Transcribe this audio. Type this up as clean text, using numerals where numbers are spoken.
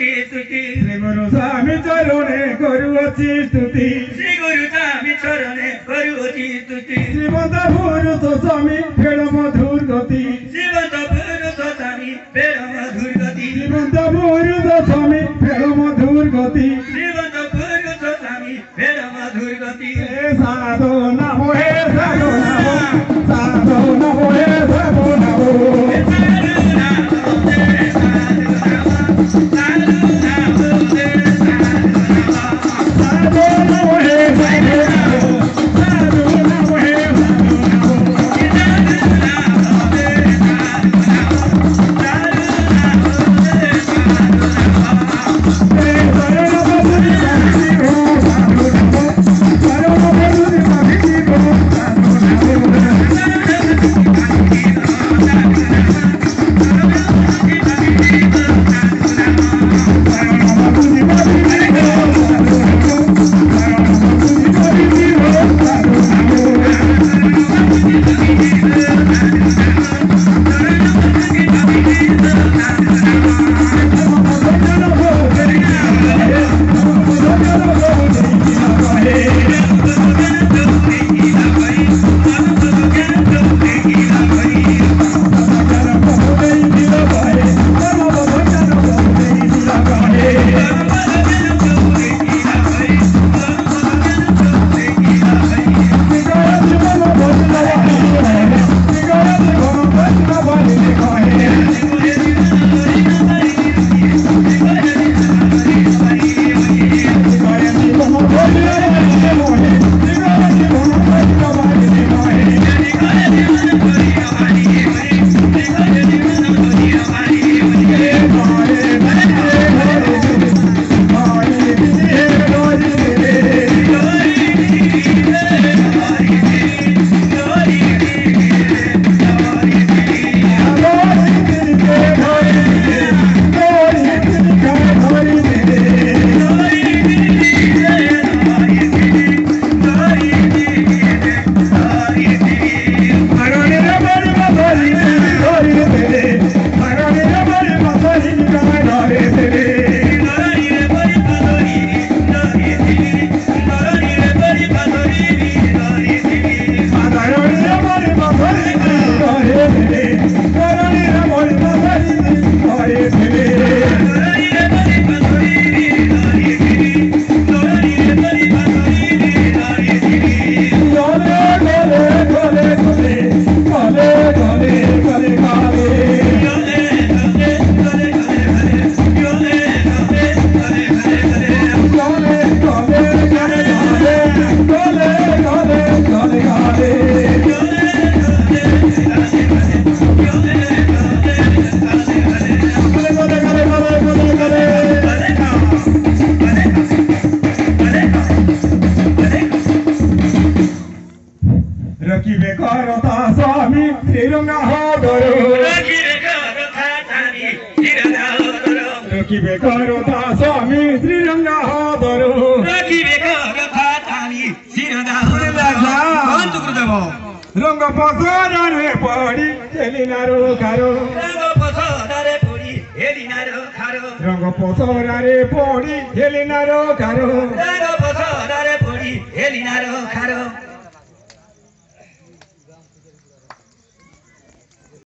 स्तुति श्री गुरु स्वामी चरणे करुअछि स्तुति श्री गुरु स्वामी चरणे करुअछि स्तुति श्रीमंत पुरुष स्वामी फेर मधुर गति श्रीमंत पुरुष स्वामी फेर मधुर गति श्रीमंत पुरुष स्वामी फेर मधुर गति श्रीमंत पुरुष स्वामी फेर मधुर गति साधो नमो हे साधो नमो साधो नमो हे साधो नमो रंग पसरे पड़ी हेलिनारो खारो रंग पसरे पड़ी हेलिनारो खारो रंग पसरे पड़ी हेलिनारो खारो रंग पसरे पड़ी हेलिनारो खारो